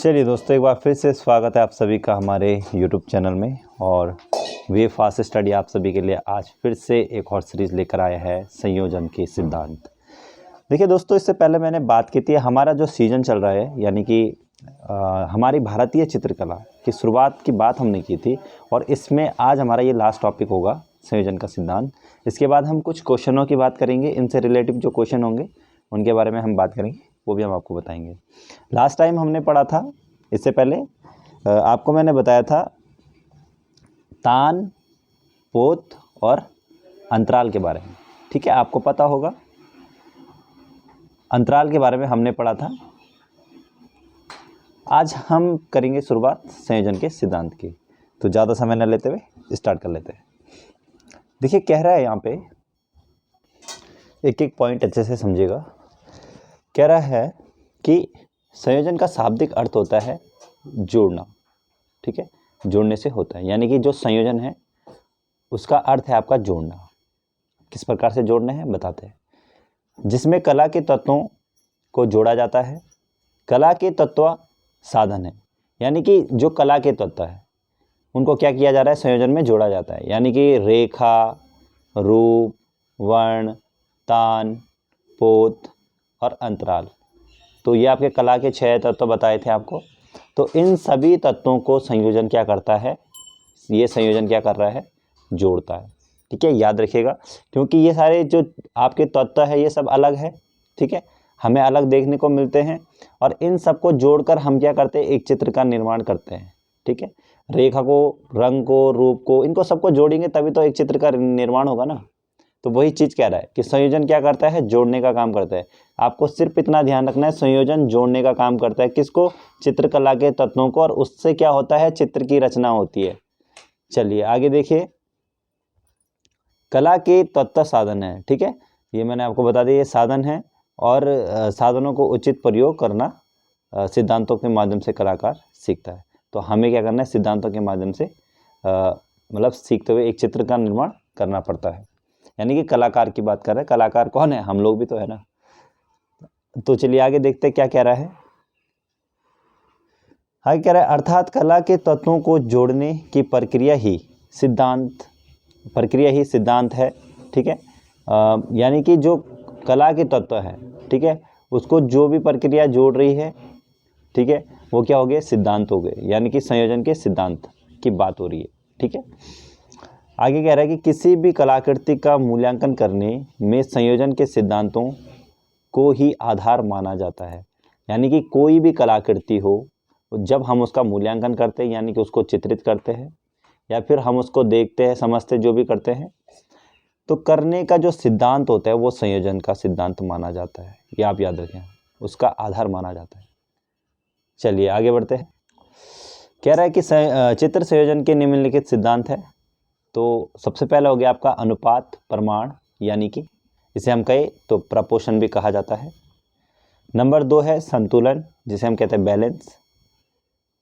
चलिए दोस्तों, एक बार फिर से स्वागत है आप सभी का हमारे YouTube चैनल में। और वे फास्ट स्टडी आप सभी के लिए आज फिर से एक और सीरीज़ लेकर आया है, संयोजन के सिद्धांत। देखिए दोस्तों, इससे पहले मैंने बात की थी हमारा जो सीजन चल रहा है, यानी कि हमारी भारतीय चित्रकला की शुरुआत की बात हमने की थी। और इसमें आज हमारा ये लास्ट टॉपिक होगा, संयोजन का सिद्धांत। इसके बाद हम कुछ क्वेश्चनों की बात करेंगे, इनसे रिलेटिव जो क्वेश्चन होंगे उनके बारे में हम बात करेंगे, वो भी हम आपको बताएंगे। लास्ट टाइम हमने पढ़ा था, इससे पहले आपको मैंने बताया था तान, पोत और अंतराल के बारे में। ठीक है, आपको पता होगा अंतराल के बारे में हमने पढ़ा था। आज हम करेंगे शुरुआत संयोजन के सिद्धांत की, तो ज़्यादा समय न लेते हुए स्टार्ट कर लेते हैं। देखिए, कह रहा है यहाँ पे, एक एक पॉइंट अच्छे से समझिएगा। कह रहा है कि संयोजन का शाब्दिक अर्थ होता है जोड़ना। ठीक है, जोड़ने से होता है, यानी कि जो संयोजन है उसका अर्थ है आपका जोड़ना। किस प्रकार से जोड़ने हैं बताते हैं। जिसमें कला के तत्वों को जोड़ा जाता है। कला के तत्व साधन है, यानी कि जो कला के तत्व है उनको क्या किया जा रहा है, संयोजन में जोड़ा जाता है। यानी कि रेखा, रूप, वर्ण, तान, पोत और अंतराल। तो ये आपके कला के 6 तत्व बताए थे आपको। तो इन सभी तत्वों को संयोजन क्या करता है, ये संयोजन क्या कर रहा है, जोड़ता है। ठीक है, याद रखिएगा, क्योंकि ये सारे जो आपके तत्व है ये सब अलग है। ठीक है, हमें अलग देखने को मिलते हैं और इन सबको जोड़कर हम क्या करते हैं, एक चित्र का निर्माण करते हैं। ठीक है, रेखा को, रंग को, रूप को, इनको सबको जोड़ेंगे तभी तो एक चित्र का निर्माण होगा ना। तो वही चीज़ कह रहा है कि संयोजन क्या करता है, जोड़ने का काम करता है। आपको सिर्फ इतना ध्यान रखना है, संयोजन जोड़ने का काम करता है। किसको, चित्रकला के तत्वों को, और उससे क्या होता है, चित्र की रचना होती है। चलिए आगे देखिए, कला के तत्व साधन है। ठीक है, ये मैंने आपको बता दिया, ये साधन है और साधनों को उचित प्रयोग करना सिद्धांतों के माध्यम से कलाकार सीखता है। तो हमें क्या करना है, सिद्धांतों के माध्यम से मतलब सीखते हुए एक चित्र का निर्माण करना पड़ता है। यानी कि कलाकार की बात कर रहे हैं। कलाकार कौन है, हम लोग भी तो है ना। तो चलिए आगे देखते हैं क्या कह रहा है। आगे कह रहा है, अर्थात कला के तत्वों को जोड़ने की प्रक्रिया ही सिद्धांत है। ठीक है, यानी कि जो कला के तत्व है, ठीक है, उसको जो भी प्रक्रिया जोड़ रही है, ठीक है, वो क्या हो गए, सिद्धांत हो गए। यानी कि संयोजन के सिद्धांत की बात हो रही है। ठीक है, आगे कह रहा है कि किसी भी कलाकृति का मूल्यांकन करने में संयोजन के सिद्धांतों को ही आधार माना जाता है। यानी कि कोई भी कलाकृति हो, जब हम उसका मूल्यांकन करते हैं, यानी कि उसको चित्रित करते हैं या फिर हम उसको देखते हैं, समझते, जो भी करते हैं, तो करने का जो सिद्धांत होता है वो संयोजन का सिद्धांत माना जाता है। ये आप याद रखें, उसका आधार माना जाता है। चलिए आगे बढ़ते हैं। कह रहा है कि चित्र संयोजन के निम्नलिखित सिद्धांत है। तो सबसे पहला हो गया आपका अनुपात प्रमाण, यानी कि इसे हम कहें तो प्रपोर्शन भी कहा जाता है। नंबर 2 है संतुलन, जिसे हम कहते हैं बैलेंस।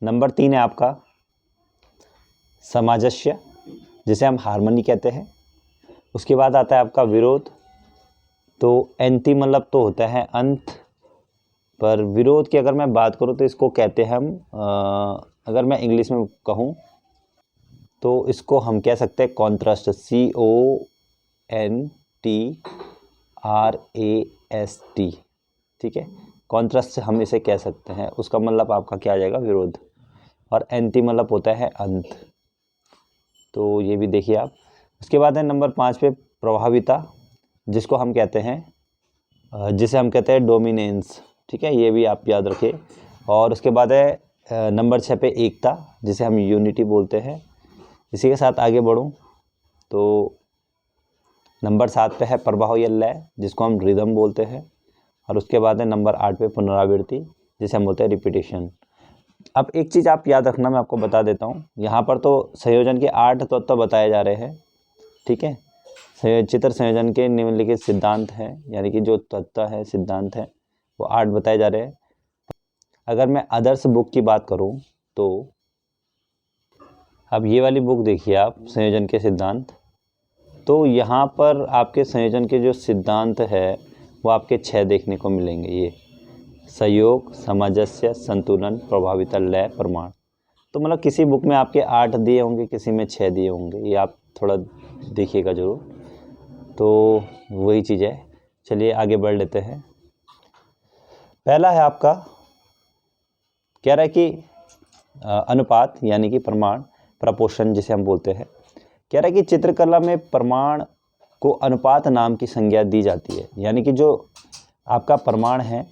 नंबर 3 है आपका सामंजस्य, जिसे हम हार्मनी कहते हैं। उसके बाद आता है आपका विरोध। तो एंटी मतलब तो होता है अंत, पर विरोध की अगर मैं बात करूँ तो इसको कहते हैं हम, अगर मैं इंग्लिश में कहूँ तो इसको हम कह सकते हैं कॉन्ट्रास्ट, CONTRAST। ठीक है, कॉन्ट्रास्ट हम इसे कह सकते हैं। उसका मतलब आपका क्या आ जाएगा, विरोध। और एंटी मतलब होता है अंत। तो ये भी देखिए आप। उसके बाद है नंबर 5 पे प्रभाविता, जिसको हम कहते हैं, जिसे हम कहते हैं डोमिनेंस। ठीक है, ये भी आप याद रखिए। और उसके बाद है नंबर 6 पे एकता, जिसे हम यूनिटी बोलते हैं। इसी के साथ आगे बढ़ूं तो नंबर 7 पे है प्रभाव या लय, जिसको हम रिदम बोलते हैं। और उसके बाद है नंबर 8 पे पुनरावृत्ति, जिसे हम बोलते हैं रिपीटेशन। अब एक चीज़ आप याद रखना, मैं आपको बता देता हूँ। यहाँ पर तो संयोजन के 8 तत्व बताए जा रहे हैं। ठीक है, चित्र संयोजन के निम्नलिखित सिद्धांत हैं, यानी कि जो तत्व है, सिद्धांत है, वो 8 बताए जा रहे हैं। अगर मैं आदर्श बुक की बात करूँ तो अब ये वाली बुक देखिए आप, संयोजन के सिद्धांत। तो यहाँ पर आपके संयोजन के जो सिद्धांत है वो आपके 6 देखने को मिलेंगे। ये सहयोग, सामंजस्य, संतुलन, प्रभाविता, लय, प्रमाण। तो मतलब किसी बुक में आपके 8 दिए होंगे, किसी में 6 दिए होंगे, ये आप थोड़ा देखिएगा ज़रूर। तो वही चीज़ है। चलिए आगे बढ़ लेते हैं। पहला है आपका, कह रहा है कि अनुपात यानी कि प्रमाण, प्रपोर्शन जिसे हम बोलते हैं। कह रहा है कि चित्रकला में प्रमाण को अनुपात नाम की संज्ञा दी जाती है। यानी कि जो आपका प्रमाण है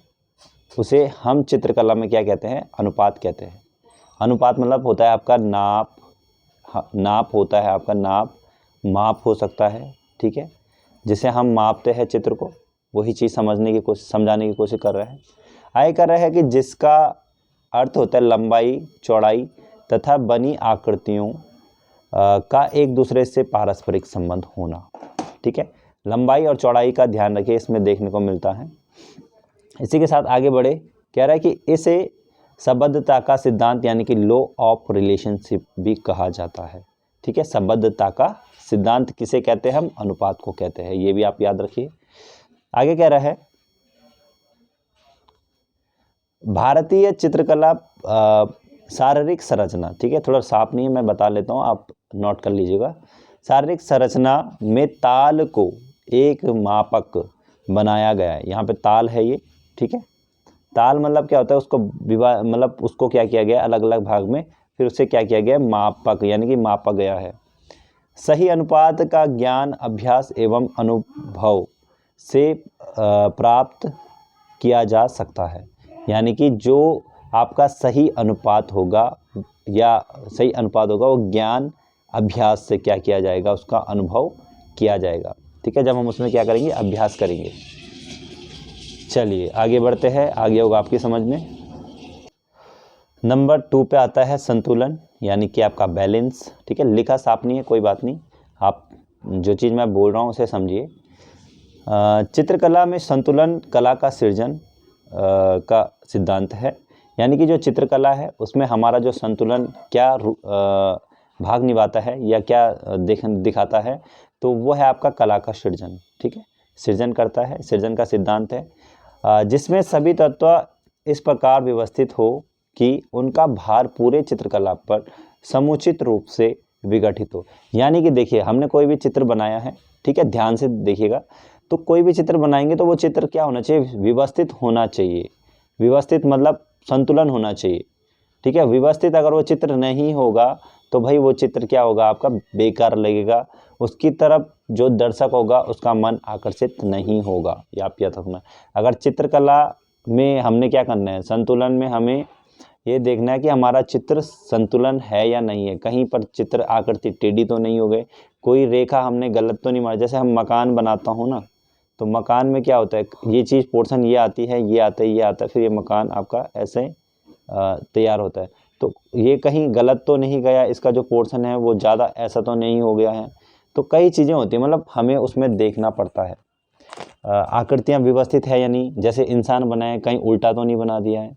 उसे हम चित्रकला में क्या कहते हैं? अनुपात कहते हैं। अनुपात मतलब होता है आपका नाप, नाप होता है आपका नाप, माप हो सकता है, ठीक है, जिसे हम मापते हैं चित्र को, वही चीज़ समझने की कोशिश, समझाने की कोशिश कर रहे हैं। आगे कर रहे हैं कि जिसका अर्थ होता है लंबाई, चौड़ाई तथा बनी आकृतियों का एक दूसरे से पारस्परिक संबंध होना, ठीक है। लंबाई और चौड़ाई का ध्यान रखिए, इसमें देखने को मिलता है। इसी के साथ आगे बढ़े, कह रहा है कि इसे संबद्धता का सिद्धांत यानी कि लॉ ऑफ रिलेशनशिप भी कहा जाता है, ठीक है। संबद्धता का सिद्धांत किसे कहते हैं? हम अनुपात को कहते हैं, ये भी आप याद रखिए। आगे कह रहा है भारतीय चित्रकला शारीरिक संरचना, ठीक है, थोड़ा साफ नहीं है, मैं बता लेता हूँ, आप नोट कर लीजिएगा। शारीरिक संरचना में ताल को एक मापक बनाया गया है। यहाँ पे ताल है ये, ठीक है। ताल मतलब क्या होता है? उसको मतलब उसको क्या किया गया, अलग अलग भाग में, फिर उससे क्या किया गया, मापक यानी कि मापा गया है। सही अनुपात का ज्ञान अभ्यास एवं अनुभव से प्राप्त किया जा सकता है। यानी कि जो आपका सही अनुपात होगा या सही अनुपात होगा वो ज्ञान अभ्यास से क्या किया जाएगा, उसका अनुभव किया जाएगा, ठीक है, जब हम उसमें क्या करेंगे, अभ्यास करेंगे। चलिए आगे बढ़ते हैं, आगे होगा आपकी समझ में। नंबर 2 पे आता है संतुलन यानी कि आपका बैलेंस, ठीक है। लिखा साफ नहीं है, कोई बात नहीं, आप जो चीज़ मैं बोल रहा हूँ उसे समझिए। चित्रकला में संतुलन कला का सृजन का सिद्धांत है। यानी कि जो चित्रकला है उसमें हमारा जो संतुलन क्या भाग निभाता है या क्या दिखाता है, तो वो है आपका कला का सृजन, ठीक है, सृजन करता है, सृजन का सिद्धांत है, जिसमें सभी तत्व इस प्रकार व्यवस्थित हो कि उनका भार पूरे चित्रकला पर समुचित रूप से विघटित हो। यानी कि देखिए हमने कोई भी चित्र बनाया है, ठीक है, ध्यान से देखिएगा, तो कोई भी चित्र बनाएंगे तो वो चित्र क्या होना चाहिए, व्यवस्थित होना चाहिए। व्यवस्थित मतलब संतुलन होना चाहिए, ठीक है। व्यवस्थित अगर वो चित्र नहीं होगा तो भाई वो चित्र क्या होगा, आपका बेकार लगेगा, उसकी तरफ जो दर्शक होगा उसका मन आकर्षित नहीं होगा, ये आप याद रखना। अगर चित्रकला में हमने क्या करना है, संतुलन में हमें ये देखना है कि हमारा चित्र संतुलन है या नहीं है, कहीं पर चित्र आकृति टेढ़ी तो नहीं हो गए, कोई रेखा हमने गलत तो नहीं मारा। जैसे हम मकान बनाता हूँ ना, तो मकान में क्या होता है, ये चीज़ पोर्शन ये आती है, ये आता है, ये आता है, फिर ये मकान आपका ऐसे तैयार होता है। तो ये कहीं गलत तो नहीं गया, इसका जो पोर्शन है वो ज़्यादा ऐसा तो नहीं हो गया है। तो कई चीज़ें होती हैं, मतलब हमें उसमें देखना पड़ता है। आकृतियाँ व्यवस्थित है या नहीं, जैसे इंसान बनाए कहीं उल्टा तो नहीं बना दिया है,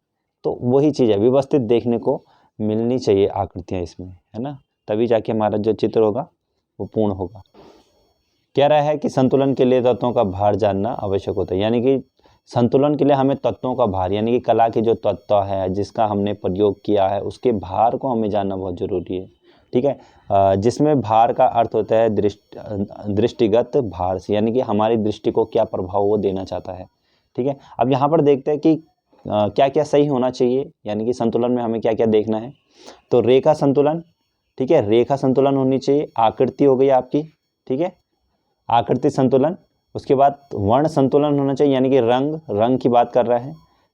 तो वही चीज़ है, व्यवस्थित देखने को मिलनी चाहिए आकृतियाँ इसमें, है ना, तभी जाके हमारा जो चित्र होगा वो पूर्ण होगा। कह रहा है कि संतुलन के लिए तत्वों का भार जानना आवश्यक होता है। यानी कि संतुलन के लिए हमें तत्वों का भार यानी कि कला के जो तत्व है जिसका हमने प्रयोग किया है उसके भार को हमें जानना बहुत ज़रूरी है, ठीक है। जिसमें भार का अर्थ होता है दृष्टिगत भार से, यानी कि हमारी दृष्टि को क्या प्रभाव वो देना चाहता है, ठीक है। अब यहाँ पर देखते हैं कि क्या क्या सही होना चाहिए, यानी कि संतुलन में हमें क्या क्या देखना है। तो रेखा संतुलन, ठीक है, रेखा संतुलन होनी चाहिए। आकृति हो गई आपकी, ठीक है, आकृति संतुलन। उसके बाद वर्ण संतुलन होना चाहिए, यानी कि रंग की बात कर रहा है,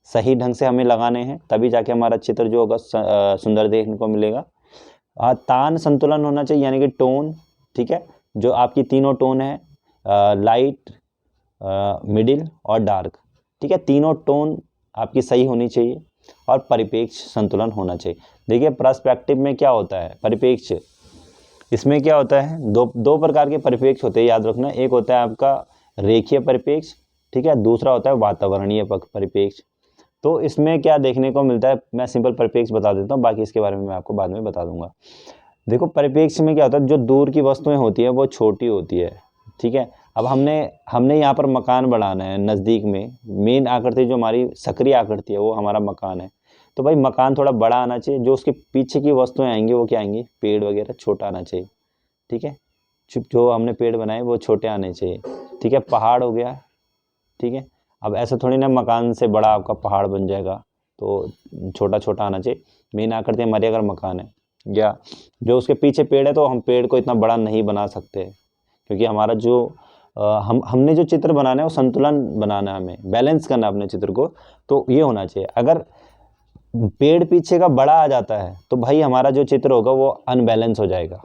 सही ढंग से हमें लगाने हैं, तभी जाके हमारा चित्र जो होगा सुंदर देखने को मिलेगा। तान संतुलन होना चाहिए, यानी कि टोन, ठीक है, जो आपकी तीनों टोन है, लाइट, मिडिल और डार्क, ठीक है, तीनों टोन आपकी सही होनी चाहिए। और परिप्रेक्ष्य संतुलन होना चाहिए। देखिए पर्सपेक्टिव में क्या होता है, परिप्रेक्ष्य, इसमें क्या होता है, दो प्रकार के परिप्रेक्ष्य होते हैं, याद रखना। एक होता है आपका रेखीय परिप्रेक्ष्य, ठीक है, दूसरा होता है वातावरणीय परिप्रेक्ष्य। तो इसमें क्या देखने को मिलता है, मैं सिंपल परिप्रेक्ष्य बता देता हूँ, बाकी इसके बारे में मैं आपको बाद में बता दूंगा। देखो परिप्रेक्ष्य में क्या होता है, जो दूर की वस्तुएं होती है वो छोटी होती है, ठीक है, अब हमने यहाँ पर मकान बनाना है नज़दीक में, मेन आकृति जो हमारी सक्रिय आकृति है वो हमारा मकान है, तो भाई मकान थोड़ा बड़ा आना चाहिए, जो उसके पीछे की वस्तुएं आएंगी वो क्या आएंगी, पेड़ वगैरह छोटा आना चाहिए, ठीक है। जो हमने पेड़ बनाए वो छोटे आने चाहिए, ठीक है। पहाड़ हो गया, ठीक है। अब ऐसा थोड़ी ना मकान से बड़ा आपका पहाड़ बन जाएगा, तो छोटा छोटा आना चाहिए। मेन आकृति हमारी अगर मकान है या जो उसके पीछे पेड़ है, तो हम पेड़ को इतना बड़ा नहीं बना सकते, क्योंकि हमारा जो हमने जो चित्र बनाना है वो संतुलन बनाना है, हमें बैलेंस करना है अपने चित्र को, तो ये होना चाहिए। अगर पेड़ पीछे का बड़ा आ जाता है तो भाई हमारा जो चित्र होगा वो अनबैलेंस हो जाएगा,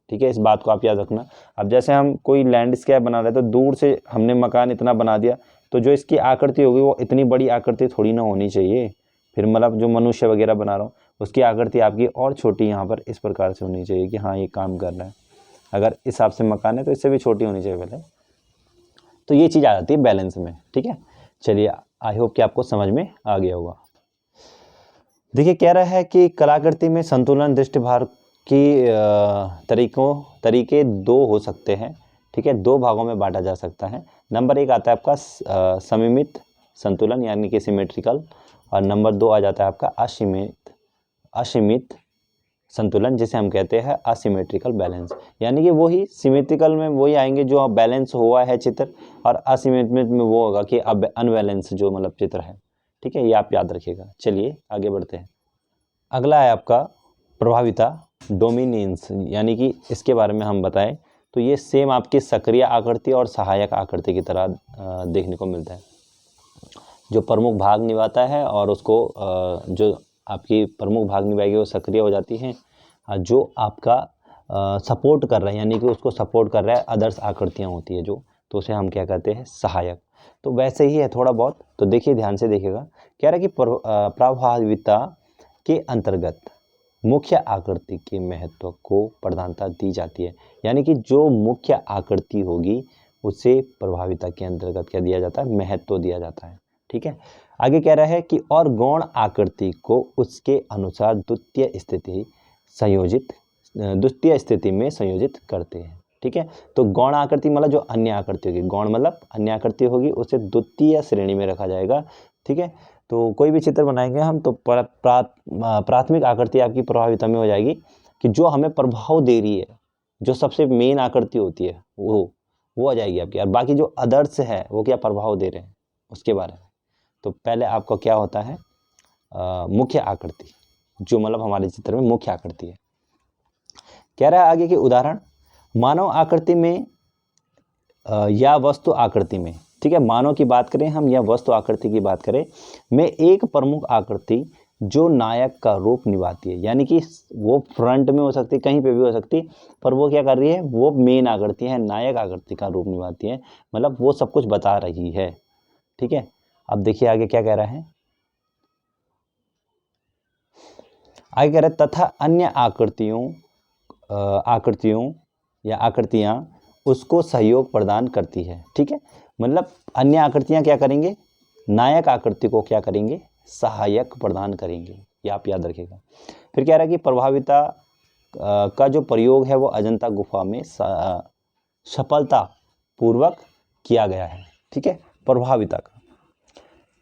ठीक है। इस बात को आप याद रखना। अब जैसे हम कोई लैंडस्केप बना रहे तो दूर से हमने मकान इतना बना दिया, तो जो इसकी आकृति होगी वो इतनी बड़ी आकृति थोड़ी ना होनी चाहिए, फिर मतलब जो मनुष्य वगैरह बना रहा हूँ उसकी आकृति आपकी और छोटी यहाँ पर इस प्रकार से होनी चाहिए कि हाँ ये काम कर रहा है। अगर इस हिसाब से मकान है तो इससे भी छोटी होनी चाहिए पहले, तो ये चीज़ आ जाती है बैलेंस में, ठीक है। चलिए, आई होप कि आपको समझ में आ गया होगा। देखिए कह रहा है कि कलाकृति में संतुलन दृष्टिभार की तरीके दो हो सकते हैं, ठीक है। दो भागों में बांटा जा सकता है। नंबर 1 आता है आपका सममित संतुलन यानी कि सिमेट्रिकल, और नंबर 2 आ जाता है आपका असीमित संतुलन, जिसे हम कहते हैं असिमेट्रिकल बैलेंस। यानी कि वही सिमेट्रिकल में वही आएंगे जो बैलेंस हुआ है चित्र, और असिमेट्रिक में वो होगा कि अब अनबैलेंस जो मतलब चित्र है, ठीक है। ये आप याद रखिएगा। चलिए आगे बढ़ते हैं। अगला है आपका प्रभाविता डोमिनेंस, यानी कि इसके बारे में हम बताएं तो ये सेम आपकी सक्रिय आकृति और सहायक आकृति की तरह देखने को मिलता है। जो प्रमुख भाग निभाता है और उसको जो आपकी प्रमुख भाग निभाएगी वो सक्रिय हो जाती है, जो आपका सपोर्ट कर रहा है यानी कि उसको सपोर्ट कर रहा है अदर्स आकृतियाँ होती है जो, तो उसे हम क्या कहते हैं, सहायक। तो वैसे ही है थोड़ा बहुत, तो देखिए ध्यान से देखिएगा। कह रहा है कि प्रभाविता के अंतर्गत मुख्य आकृति के महत्व को प्रधानता दी जाती है, यानी कि जो मुख्य आकृति होगी उसे प्रभाविता के अंतर्गत क्या दिया जाता है, महत्व दिया जाता है, ठीक है। आगे कह रहा है कि और गौण आकृति को उसके अनुसार द्वितीय स्थिति में संयोजित करते हैं, ठीक है। तो गौण आकृति मतलब जो अन्य आकृति होगी, गौण मतलब अन्य आकृति होगी, उसे द्वितीय श्रेणी में रखा जाएगा, ठीक है। तो कोई भी चित्र बनाएंगे हम तो प्राथमिक आकृति आपकी प्रभाविता में हो जाएगी कि जो हमें प्रभाव दे रही है, जो सबसे मेन आकृति होती है वो आ जाएगी आपकी, और बाकी जो अदर्स है वो क्या प्रभाव दे रहे हैं उसके बारे में। तो पहले आपका क्या होता है, मुख्य आकृति, जो मतलब हमारे चित्र में मुख्य आकृति है। कह रहा है आगे कि उदाहरण मानव आकृति में या वस्तु आकृति में, ठीक है। मानव की बात करें हम या वस्तु आकृति की बात करें, में एक प्रमुख आकृति जो नायक का रूप निभाती है, यानी कि वो फ्रंट में हो सकती है, कहीं पे भी हो सकती है, पर वो क्या कर रही है, वो मेन आकृति है, नायक आकृति का रूप निभाती है, मतलब वो सब कुछ बता रही है, ठीक है। अब देखिए आगे क्या कह रहा है, आगे कह रहा है तथा अन्य आकृतियों या आकृतियां उसको सहयोग प्रदान करती है, ठीक है। मतलब अन्य आकृतियां क्या करेंगे, नायक आकृति को क्या करेंगे, सहायक प्रदान करेंगे, ये आप याद रखिएगा। फिर कह रहा है कि प्रभाविता का जो प्रयोग है वो अजंता गुफा में सफलता पूर्वक किया गया है, ठीक है। प्रभाविता का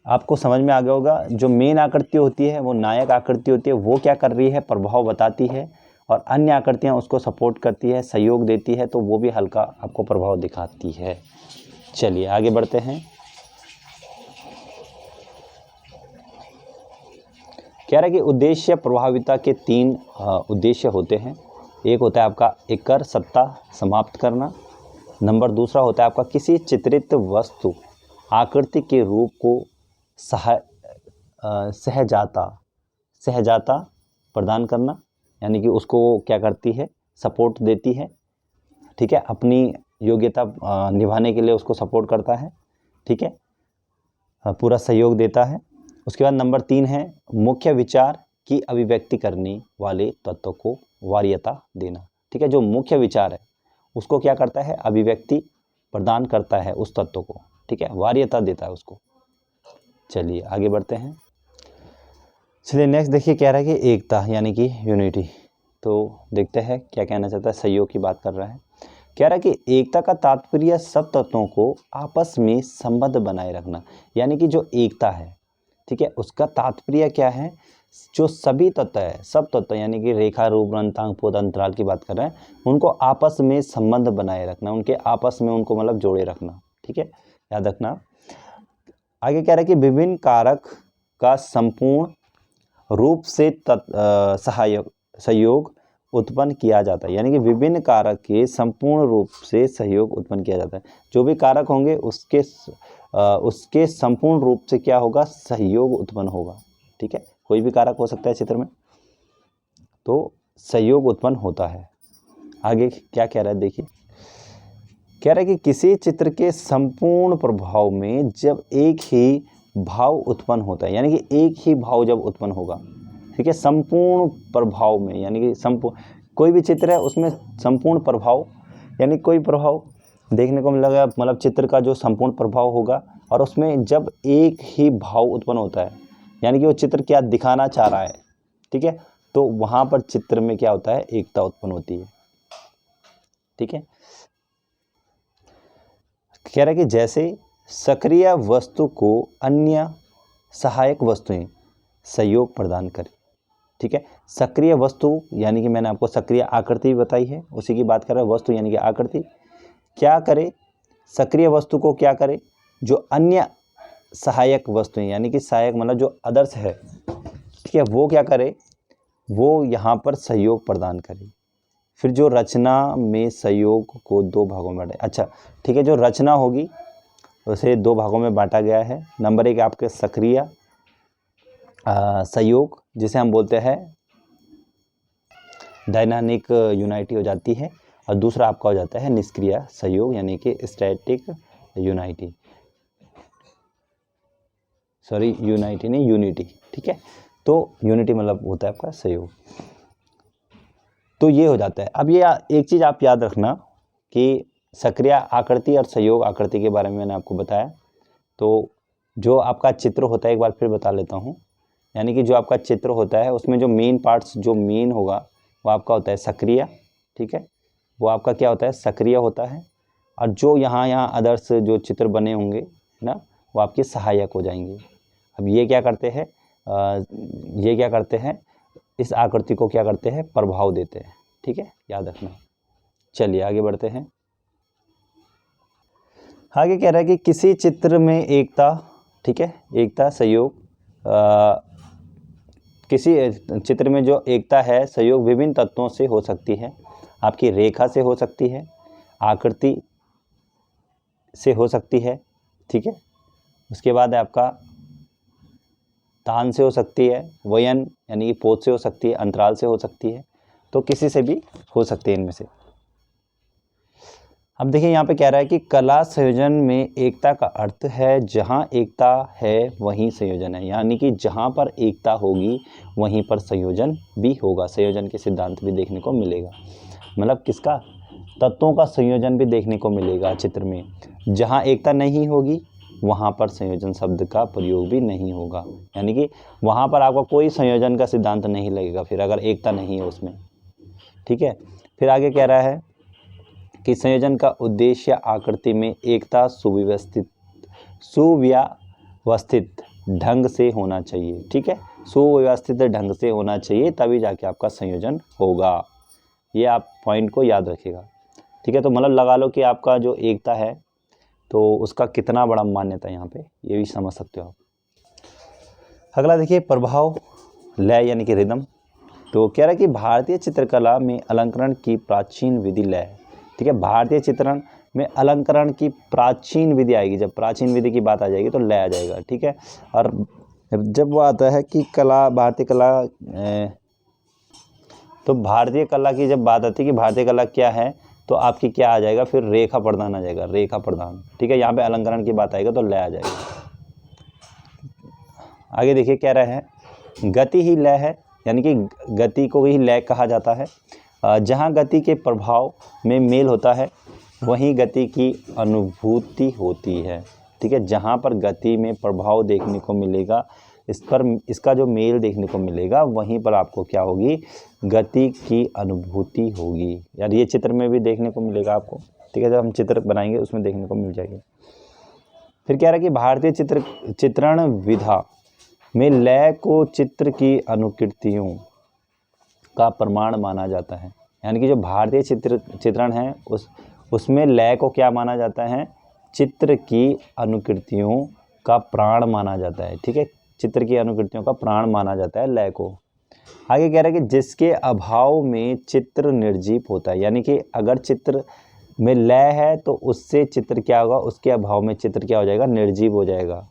आपको समझ में आ गया होगा, जो मेन आकृति होती है वो नायक आकृति होती है, वो क्या कर रही है, प्रभाव बताती है, और अन्य आकृतियाँ उसको सपोर्ट करती है, सहयोग देती है, तो वो भी हल्का आपको प्रभाव दिखाती है। चलिए आगे बढ़ते हैं। कह रहा है कि उद्देश्य प्रभाविता के 3 उद्देश्य होते हैं। एक होता है आपका एकर सत्ता समाप्त करना, नंबर दूसरा होता है आपका किसी चित्रित वस्तु आकृति के रूप को सहजाता प्रदान करना, यानी कि उसको क्या करती है, सपोर्ट देती है, ठीक है, अपनी योग्यता निभाने के लिए उसको सपोर्ट करता है, ठीक है, पूरा सहयोग देता है। उसके बाद नंबर 3 है मुख्य विचार की अभिव्यक्ति करने वाले तत्व को वरीयता देना, ठीक है। जो मुख्य विचार है उसको क्या करता है, अभिव्यक्ति प्रदान करता है उस तत्व को, ठीक है, वरीयता देता है उसको। चलिए आगे बढ़ते हैं। चलिए नेक्स्ट देखिए, कह रहा है कि एकता यानी कि यूनिटी। तो देखते हैं क्या कहना चाहता है, सहयोग की बात कर रहा है। कह रहा है कि एकता का तात्पर्य सब तत्वों को आपस में संबंध बनाए रखना, यानी कि जो एकता है, ठीक है, उसका तात्पर्य क्या है, जो सभी तत्व है, सब तत्व यानी कि रेखा, रूप, अंतांग, पद, अंतराल की बात कर रहे हैं, उनको आपस में संबंध बनाए रखना, उनके आपस में उनको मतलब जोड़े रखना, ठीक है, याद रखना। आगे कह रहा है कि विभिन्न कारक का संपूर्ण रूप से सहयोग उत्पन्न किया जाता है, यानी कि विभिन्न कारक के संपूर्ण रूप से सहयोग उत्पन्न किया जाता है। जो भी कारक होंगे उसके संपूर्ण रूप से क्या होगा, सहयोग उत्पन्न होगा, ठीक है, कोई भी कारक हो सकता है चित्र में, तो सहयोग उत्पन्न होता है। आगे क्या कह रहा है देखिए, कह रहा है कि किसी चित्र के संपूर्ण प्रभाव में जब एक ही भाव उत्पन्न होता है, यानी कि एक ही भाव जब उत्पन्न होगा, ठीक है, संपूर्ण प्रभाव में, यानी कि कोई भी चित्र है उसमें संपूर्ण प्रभाव, यानी कोई प्रभाव देखने को मिलेगा, मतलब चित्र का जो संपूर्ण प्रभाव होगा, और उसमें जब एक ही भाव उत्पन्न होता है, यानी कि वो चित्र क्या दिखाना चाह रहा है, ठीक है, तो वहाँ पर चित्र में क्या होता है, एकता उत्पन्न होती है, ठीक है। कह रहा है कि जैसे सक्रिय वस्तु को अन्य सहायक वस्तुएं सहयोग प्रदान करें, ठीक है, सक्रिय वस्तु यानी कि मैंने आपको सक्रिय आकृति बताई है, उसी की बात कर रहा है, वस्तु यानी कि आकृति क्या करे, सक्रिय वस्तु को क्या करे, जो अन्य सहायक वस्तुएं, यानी कि सहायक मतलब जो अदर्स है, ठीक है, वो क्या करे, वो यहाँ पर सहयोग प्रदान करे। फिर जो रचना में सहयोग को दो भागों में बांटे, अच्छा ठीक है, जो रचना होगी उसे दो भागों में बांटा गया है। नंबर एक आपके सक्रिय सहयोग, जिसे हम बोलते हैं डायनामिक यूनिटी हो जाती है, और दूसरा आपका हो जाता है निष्क्रिय सहयोग, यानी कि स्टैटिक यूनिटी, सॉरी यूनिटी नहीं, यूनिटी, ठीक है, तो यूनिटी मतलब होता है आपका सहयोग, तो ये हो जाता है। अब ये एक चीज़ आप याद रखना कि सक्रिय आकृति और सहयोग आकृति के बारे में मैंने आपको बताया, तो जो आपका चित्र होता है, एक बार फिर बता लेता हूँ, यानी कि जो आपका चित्र होता है उसमें जो मेन पार्ट्स, जो मेन होगा वो आपका होता है सक्रिय, ठीक है, वो आपका क्या होता है, सक्रिय होता है, और जो यहाँ अदर्स जो चित्र बने होंगे ना, वो आपके सहायक हो जाएंगे। अब ये क्या करते हैं, इस आकृति को क्या करते हैं, प्रभाव देते हैं, ठीक है, याद रखना। चलिए आगे बढ़ते हैं। आगे कह रहा है कि किसी चित्र में एकता, ठीक है, एकता सहयोग, किसी चित्र में जो एकता है, सहयोग विभिन्न तत्वों से हो सकती है, आपकी रेखा से हो सकती है, आकृति से हो सकती है, ठीक है, उसके बाद आपका तान से हो सकती है, वयन यानी कि पोत से हो सकती है, अंतराल से हो सकती है, तो किसी से भी हो सकती है इनमें से। अब देखिए यहाँ पे कह रहा है कि कला संयोजन में एकता का अर्थ है जहाँ एकता है वहीं संयोजन है, यानी कि जहाँ पर एकता होगी वहीं पर संयोजन भी होगा। संयोजन के सिद्धांत भी देखने को मिलेगा, मतलब किसका, तत्वों का संयोजन भी देखने को मिलेगा चित्र में। जहाँ एकता नहीं होगी वहाँ पर संयोजन शब्द का प्रयोग भी नहीं होगा, यानी कि वहाँ पर आपका कोई संयोजन का सिद्धांत नहीं लगेगा फिर, अगर एकता नहीं है उसमें, ठीक है। फिर आगे कह रहा है कि संयोजन का उद्देश्य आकृति में एकता सुव्यवस्थित ढंग से होना चाहिए, ठीक है, सुव्यवस्थित ढंग से होना चाहिए, तभी जाके आपका संयोजन होगा। ये आप पॉइंट को याद रखिएगा, ठीक है। तो मतलब लगा लो कि आपका जो एकता है तो उसका कितना बड़ा मान्यता है यहाँ पे, ये भी समझ सकते हो आप। अगला देखिए प्रभाव, लय यानी कि रिदम। तो कह रहा है कि भारतीय चित्रकला में अलंकरण की प्राचीन विधि लय, ठीक है, भारतीय चित्रण में अलंकरण की प्राचीन विधि आएगी, जब प्राचीन विधि की बात आ जाएगी तो लय आ जाएगा, ठीक है। और जब वो आता है कि कला, भारतीय कला, तो भारतीय कला की जब बात आती है कि भारतीय कला क्या है, तो आपकी क्या आ जाएगा फिर, रेखा प्रदान आ जाएगा, रेखा प्रदान, ठीक है। यहाँ पे अलंकरण की बात आएगा तो लय आ जाएगा। आगे देखिए कह रहे हैं गति ही लय है, यानी कि गति को ही लय कहा जाता है। जहाँ गति के प्रभाव में मेल होता है वहीं गति की अनुभूति होती है, ठीक है। जहाँ पर गति में प्रभाव देखने को मिलेगा, इस पर इसका जो मेल देखने को मिलेगा, वहीं पर आपको क्या होगी, गति की अनुभूति होगी। यार ये चित्र में भी देखने को मिलेगा आपको, ठीक है, जब हम चित्र बनाएंगे उसमें देखने को मिल जाएगी। फिर कह रहा है कि भारतीय चित्रण विधा में लय को चित्र की अनुकृतियों का प्रमाण माना जाता है। यानी कि जो भारतीय चित्रण है उसमें लय को क्या माना जाता है, चित्र की अनुकृतियों का प्राण माना जाता है। ठीक है, चित्र की अनुकृतियों का प्राण माना जाता है लय को। आगे कह रहा है कि जिसके अभाव में चित्र निर्जीव होता है, यानी कि अगर चित्र में लय है तो उससे चित्र क्या होगा, उसके अभाव में चित्र क्या हो जाएगा, निर्जीव हो जाएगा।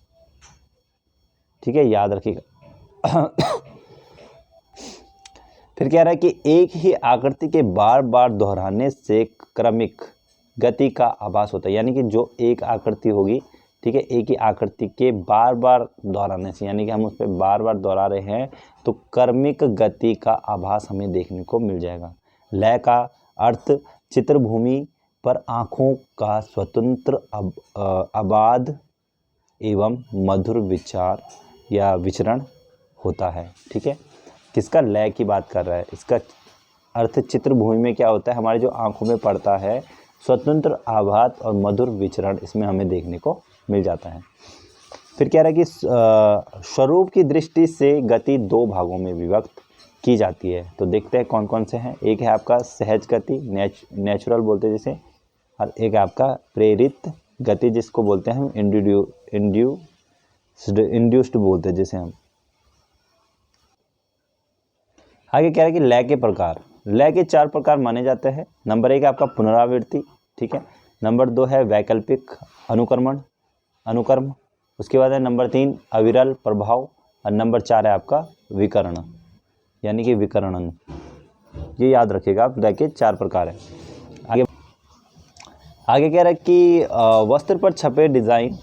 ठीक है, याद रखिएगा। फिर कह रहा है कि एक ही आकृति के बार बार दोहराने से क्रमिक गति का आभास होता है। यानी कि जो एक आकृति होगी, ठीक है, एक ही आकृति के बार बार दोहराने से, यानी कि हम उस पर बार बार दोहरा रहे हैं तो क्रमिक गति का आभास हमें देखने को मिल जाएगा। लय का अर्थ चित्रभूमि पर आँखों का स्वतंत्र आबाद एवं मधुर विचार या विचरण होता है। ठीक है, किसका, लय की बात कर रहा है। इसका अर्थ चित्रभूमि में क्या होता है, हमारे जो आँखों में पड़ता है स्वतंत्र आभास और मधुर विचरण इसमें हमें देखने को मिल जाता है। फिर कह रहा है कि स्वरूप की दृष्टि से गति दो भागों में विभक्त की जाती है। तो देखते हैं कौन कौन से हैं। एक है आपका सहज गति, नेचुरल बोलते हैं जिसे, और एक है आपका प्रेरित गति जिसको बोलते हैं हम इंड्यूस्ड बोलते हैं जिसे हम। आगे कह रहा है कि लय के प्रकार, लय के 4 प्रकार माने जाते हैं। नंबर 1 है आपका पुनरावृत्ति, ठीक है। नंबर 2 है वैकल्पिक अनुकर्म, उसके बाद है नंबर 3 अविरल प्रभाव, और नंबर 4 है आपका विकर्ण, यानी कि विकर्णन। ये याद रखिएगा आप, लय के 4 प्रकार है। आगे कह रहा है कि वस्त्र पर छपे डिज़ाइन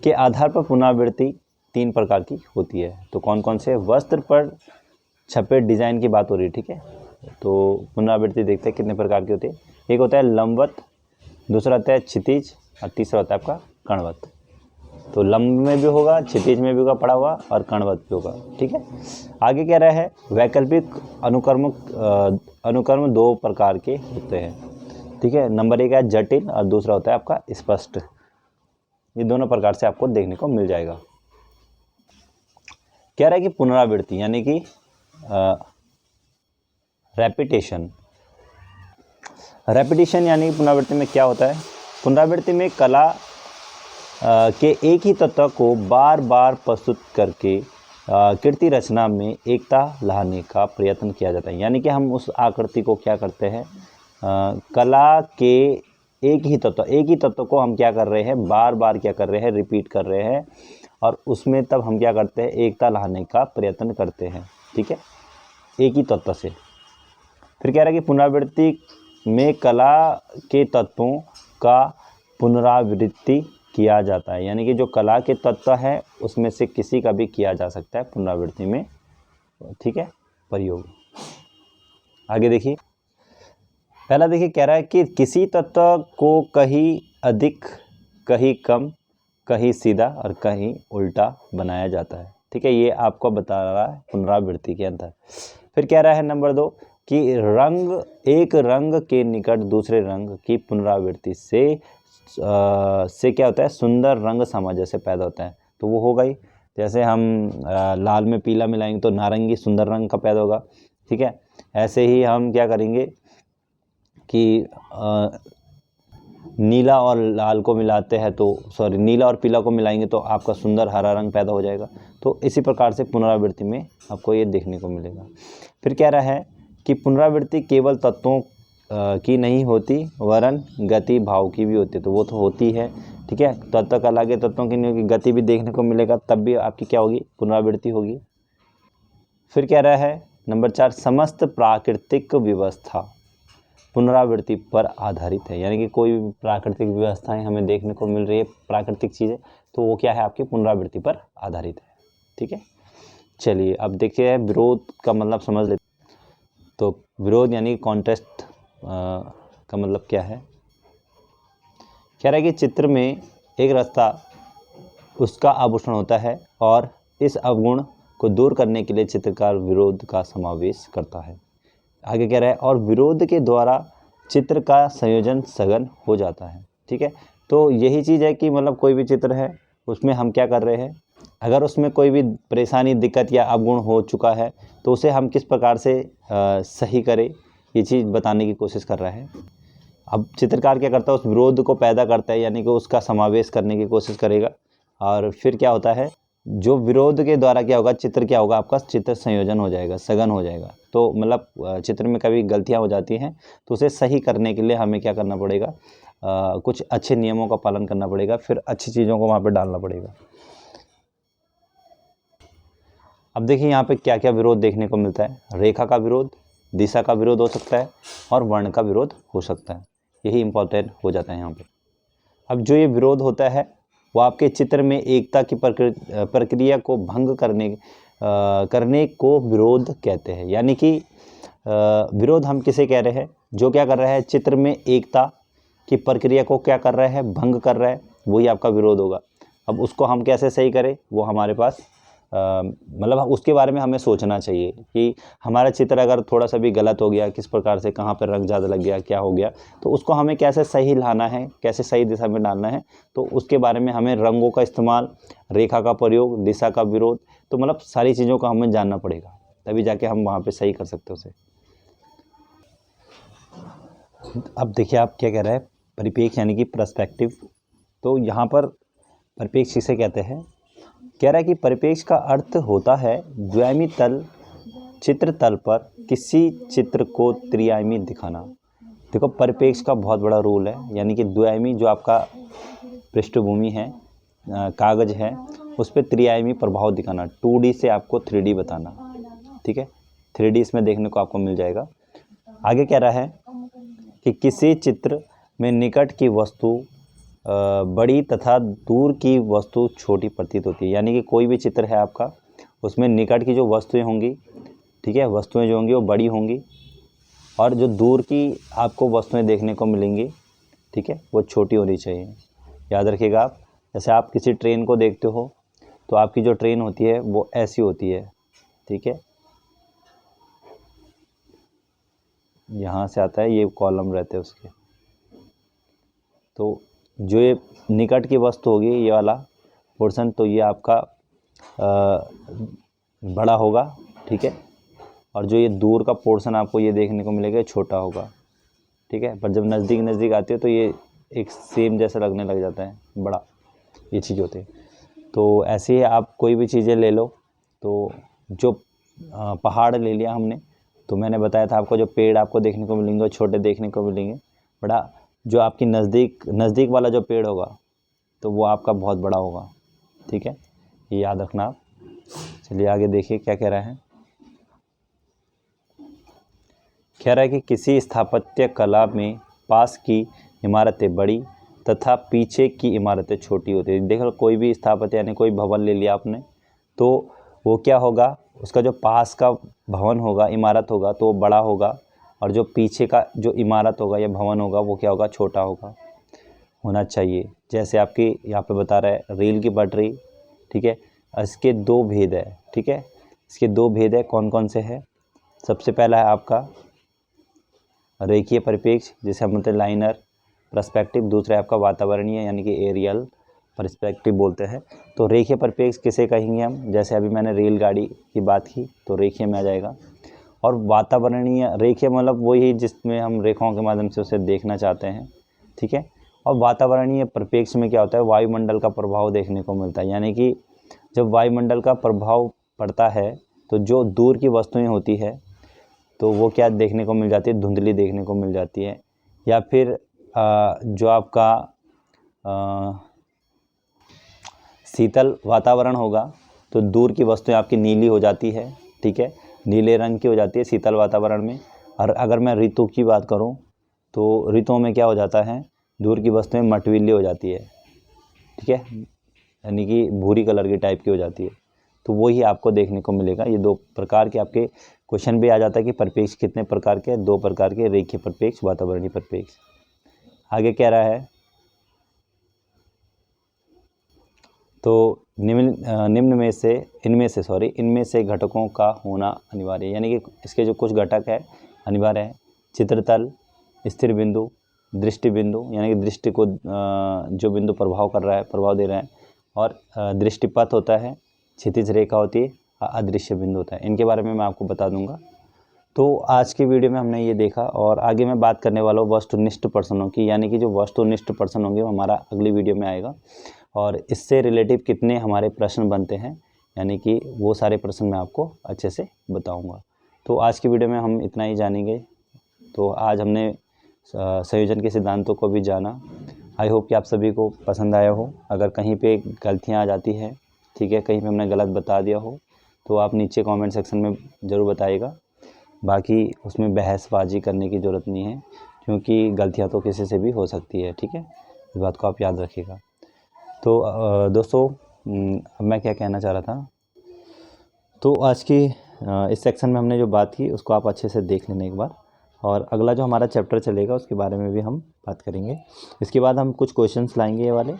के आधार पर पुनरावृत्ति 3 प्रकार की होती है। तो कौन कौन से, वस्त्र पर छपे डिज़ाइन की बात हो रही है, ठीक है। तो पुनरावृत्ति देखते हैं कितने प्रकार की होती है। एक होता है लंबवत, दूसरा होता है क्षितिज, और तीसरा होता है आपका कणवत। तो लंब में भी होगा, क्षितिज में भी होगा पड़ा हुआ, और कणवत भी होगा, ठीक है। आगे कह रहा है वैकल्पिक अनुकर्म 2 प्रकार के होते हैं, ठीक है। नंबर 1 है जटिल और दूसरा होता है आपका स्पष्ट। ये दोनों प्रकार से आपको देखने को मिल जाएगा। कह रहा है कि पुनरावृत्ति यानी कि रेपिटेशन यानी पुनरावृत्ति में क्या होता है, पुनरावृत्ति में कला के एक ही तत्व को बार बार प्रस्तुत करके कृति रचना में एकता लाने का प्रयत्न किया जाता है। यानी कि हम उस आकृति को क्या करते हैं, कला के एक ही तत्व को हम क्या कर रहे हैं, बार बार क्या कर रहे हैं, रिपीट कर रहे हैं, और उसमें तब हम क्या करते हैं, एकता लाने का प्रयत्न करते हैं, ठीक है, एक ही तत्व से। फिर कह रहा है कि पुनरावृत्ति में कला के तत्वों का पुनरावृत्ति किया जाता है। यानी कि जो कला के तत्व है उसमें से किसी का भी किया जा सकता है पुनरावृत्ति में, ठीक है, प्रयोग। आगे देखिए, पहला देखिए कह रहा है कि किसी तत्व को कहीं अधिक, कहीं कम, कहीं सीधा और कहीं उल्टा बनाया जाता है, ठीक है। ये आपको बता रहा है पुनरावृत्ति के अंदर। फिर कह रहा है नंबर 2 कि एक रंग के निकट दूसरे रंग की पुनरावृत्ति से क्या होता है, सुंदर रंग सामंजस्य पैदा होता है। तो वो हो गई, जैसे हम लाल में पीला मिलाएंगे तो नारंगी सुंदर रंग का पैदा होगा, ठीक है। ऐसे ही हम क्या करेंगे कि नीला और लाल को मिलाते हैं तो नीला और पीला को मिलाएंगे तो आपका सुंदर हरा रंग पैदा हो जाएगा। तो इसी प्रकार से पुनरावृत्ति में आपको ये देखने को मिलेगा। फिर कह रहा है कि पुनरावृत्ति केवल तत्वों की नहीं होती वरन गति भाव की भी होती है। तो वो तो होती है, ठीक है, तत्व का अलग है, तत्वों की नहीं होगी, गति भी देखने को मिलेगा, तब भी आपकी क्या होगी, पुनरावृत्ति होगी। फिर कह रहा है नंबर 4 समस्त प्राकृतिक व्यवस्था पुनरावृत्ति पर आधारित है। यानी कि कोई भी प्राकृतिक व्यवस्थाएं हमें देखने को मिल रही है, प्राकृतिक चीज़ें, तो वो क्या है, आपकी पुनरावृत्ति पर आधारित है, ठीक है। चलिए अब देखिए विरोध का मतलब समझ लेते। तो विरोध यानी कॉन्ट्रास्ट का मतलब क्या है। कह रहा है कि चित्र में एक रास्ता उसका आभूषण होता है और इस अवगुण को दूर करने के लिए चित्रकार विरोध का समावेश करता है। आगे कह रहा है और विरोध के द्वारा चित्र का संयोजन सघन हो जाता है। ठीक है, तो यही चीज़ है कि मतलब कोई भी चित्र है उसमें हम क्या कर रहे हैं, अगर उसमें कोई भी परेशानी, दिक्कत या अवगुण हो चुका है तो उसे हम किस प्रकार से सही करें, ये चीज़ बताने की कोशिश कर रहा है। अब चित्रकार क्या करता है, उस विरोध को पैदा करता है, यानी कि उसका समावेश करने की कोशिश करेगा। और फिर क्या होता है, जो विरोध के द्वारा क्या होगा, चित्र क्या होगा, आपका चित्र संयोजन हो जाएगा, सघन हो जाएगा। तो मतलब चित्र में कभी गलतियां हो जाती हैं तो उसे सही करने के लिए हमें क्या करना पड़ेगा, कुछ अच्छे नियमों का पालन करना पड़ेगा, फिर अच्छी चीज़ों को वहाँ पे डालना पड़ेगा। अब देखिए यहाँ पे क्या क्या विरोध देखने को मिलता है। रेखा का विरोध, दिशा का विरोध हो सकता है और वर्ण का विरोध हो सकता है। यही इम्पोर्टेंट हो जाता है यहाँ पे। अब जो ये विरोध होता है वो आपके चित्र में एकता की प्रक्रिया को भंग करने को विरोध कहते हैं। यानी कि विरोध हम किसे कह रहे हैं, जो क्या कर रहा है, चित्र में एकता की प्रक्रिया को क्या कर रहा है, भंग कर रहा है, वही आपका विरोध होगा। अब उसको हम कैसे सही करें, वो हमारे पास मतलब उसके बारे में हमें सोचना चाहिए कि हमारा चित्र अगर थोड़ा सा भी गलत हो गया, किस प्रकार से, कहाँ पर रंग ज़्यादा लग गया, क्या हो गया, तो उसको हमें कैसे सही लाना है, कैसे सही दिशा में डालना है। तो उसके बारे में हमें रंगों का इस्तेमाल, रेखा का प्रयोग, दिशा का विरोध, तो मतलब सारी चीज़ों का हमें जानना पड़ेगा, तभी जाके हम वहाँ पर सही कर सकते उसे। अब देखिए आप क्या कह रहे हैं, परिप्रेक्ष्य यानी कि पर्सपेक्टिव। तो यहाँ पर परिप्रेक्ष्य किसे कहते हैं, कह रहा है कि परिप्रेक्ष्य का अर्थ होता है द्विआयामी तल, चित्र तल पर किसी चित्र को त्रिआयामी दिखाना। देखो परिप्रेक्ष्य का बहुत बड़ा रोल है, यानी कि द्विआयामी जो आपका पृष्ठभूमि है, कागज है, उस पर त्रिआयामी प्रभाव दिखाना, 2D से आपको 3D बताना। ठीक है, 3D इसमें देखने को आपको मिल जाएगा। आगे कह रहा है कि किसी चित्र में निकट की वस्तु बड़ी तथा दूर की वस्तु छोटी प्रतीत होती है। यानी कि कोई भी चित्र है आपका, उसमें निकट की जो वस्तुएं होंगी, ठीक है, वस्तुएं जो होंगी वो बड़ी होंगी, और जो दूर की आपको वस्तुएं देखने को मिलेंगी, ठीक है, वो छोटी होनी चाहिए। याद रखिएगा आप, जैसे आप किसी ट्रेन को देखते हो तो आपकी जो ट्रेन होती है वो ऐसी होती है। ठीक है, यहाँ से आता है, ये कॉलम रहते हैं उसके। तो जो ये निकट की वस्तु होगी, ये वाला पोर्शन, तो ये आपका बड़ा होगा। ठीक है, और जो ये दूर का पोर्शन आपको ये देखने को मिलेगा, छोटा होगा। ठीक है, पर जब नज़दीक नज़दीक आती है तो ये एक सेम जैसा लगने लग जाता है, बड़ा, ये चीज़ होती है। तो ऐसे ही आप कोई भी चीज़ें ले लो, तो जो पहाड़ ले लिया हमने, तो मैंने बताया था आपको, जो पेड़ आपको देखने को मिलेंगे वो छोटे देखने को मिलेंगे, बड़ा जो आपकी नज़दीक वाला जो पेड़ होगा तो वो आपका बहुत बड़ा होगा। ठीक है, ये याद रखना आप। चलिए आगे देखिए क्या कह रहा है। कह रहा है कि किसी स्थापत्य कला में पास की इमारतें बड़ी तथा पीछे की इमारतें छोटी होती है। देखो कोई भी स्थापत्य यानी कोई भवन ले लिया आपने, तो वो क्या होगा, उसका जो पास का भवन होगा, इमारत होगा, तो वो बड़ा होगा, और जो पीछे का जो इमारत होगा या भवन होगा वो क्या होगा, छोटा होगा, होना चाहिए। जैसे आपकी यहाँ पे बता रहा है रेल की पटरी। ठीक है, इसके 2 भेद है। ठीक है, इसके 2 भेद है, कौन कौन से है, सबसे पहला है आपका रेखीय परिप्रेक्ष्य, जिसे हम बोलते हैं लाइनर पर्सपेक्टिव। दूसरा है आपका वातावरणीय यानी कि एरियल पर्सपेक्टिव बोलते हैं। तो रेखीय परिप्रेक्ष्य किसे कहेंगे हम, जैसे अभी मैंने रेलगाड़ी की बात की तो रेखीय में आ जाएगा। और वातावरणीय, रेखीय मतलब वही जिसमें हम रेखाओं के माध्यम से उसे देखना चाहते हैं। ठीक है, और वातावरणीय परिप्रेक्ष्य में क्या होता है, वायुमंडल का प्रभाव देखने को मिलता है। यानी कि जब वायुमंडल का प्रभाव पड़ता है तो जो दूर की वस्तुएं होती है तो वो क्या देखने को मिल जाती है, धुंधली देखने को मिल जाती है। या फिर जो आपका शीतल वातावरण होगा तो दूर की वस्तुएं आपकी नीली हो जाती है। ठीक है, नीले रंग की हो जाती है शीतल वातावरण में। और अगर मैं ऋतु की बात करूं तो ऋतुओं में क्या हो जाता है, दूर की वस्तुएं मटविली हो जाती है। ठीक है, यानी कि भूरी कलर की टाइप की हो जाती है। तो वही आपको देखने को मिलेगा। ये 2 प्रकार के आपके क्वेश्चन भी आ जाता है कि परिप्रेक्ष्य कितने प्रकार के, 2 प्रकार के, रेखीय परिप्रेक्ष्य, वातावरणीय परिप्रेक्ष्य। आगे कह रहा है तो निम्न में से इनमें से घटकों का होना अनिवार्य है। यानी कि इसके जो कुछ घटक है अनिवार्य है, चित्रतल, स्थिर बिंदु, दृष्टि बिंदु यानी कि दृष्टि को जो बिंदु प्रभाव कर रहा है, प्रभाव दे रहा है, और दृष्टिपथ होता है, क्षितिज रेखा होती है, अदृश्य बिंदु होता है। इनके बारे में मैं आपको बता दूंगा। तो आज की वीडियो में हमने ये देखा, और आगे मैं बात करने वाला हूँ वस्तुनिष्ठ प्रश्नों की, यानी कि जो वस्तुनिष्ठ प्रश्न होंगे वो हमारा अगली वीडियो में आएगा, और इससे रिलेटिव कितने हमारे प्रश्न बनते हैं, यानी कि वो सारे प्रश्न मैं आपको अच्छे से बताऊंगा। तो आज की वीडियो में हम इतना ही जानेंगे। तो आज हमने संयोजन के सिद्धांतों को भी जाना। आई होप कि आप सभी को पसंद आया हो। अगर कहीं पे गलतियाँ आ जाती हैं, ठीक है, कहीं पे हमने गलत बता दिया हो, तो आप नीचे कमेंट सेक्शन में ज़रूर बताइएगा। बाकी उसमें बहसबाजी करने की ज़रूरत नहीं है, क्योंकि गलतियाँ तो किसी से भी हो सकती है, ठीक है, इस बात को आप याद रखिएगा। तो दोस्तों, अब मैं क्या कहना चाह रहा था, तो आज की इस सेक्शन में हमने जो बात की उसको आप अच्छे से देख लेना एक बार, और अगला जो हमारा चैप्टर चलेगा उसके बारे में भी हम बात करेंगे। इसके बाद हम कुछ क्वेश्चंस लाएंगे ये वाले,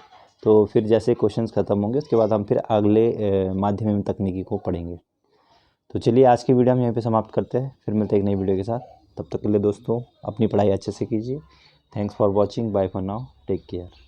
तो फिर जैसे क्वेश्चंस ख़त्म होंगे उसके बाद हम फिर अगले माध्यमिक तकनीकी को पढ़ेंगे। तो चलिए आज की वीडियो हम यहीं पे समाप्त करते हैं, फिर मिलते हैं एक नई वीडियो के साथ। तब तक के लिए दोस्तों अपनी पढ़ाई अच्छे से कीजिए। Thanks for watching, bye for now, take care.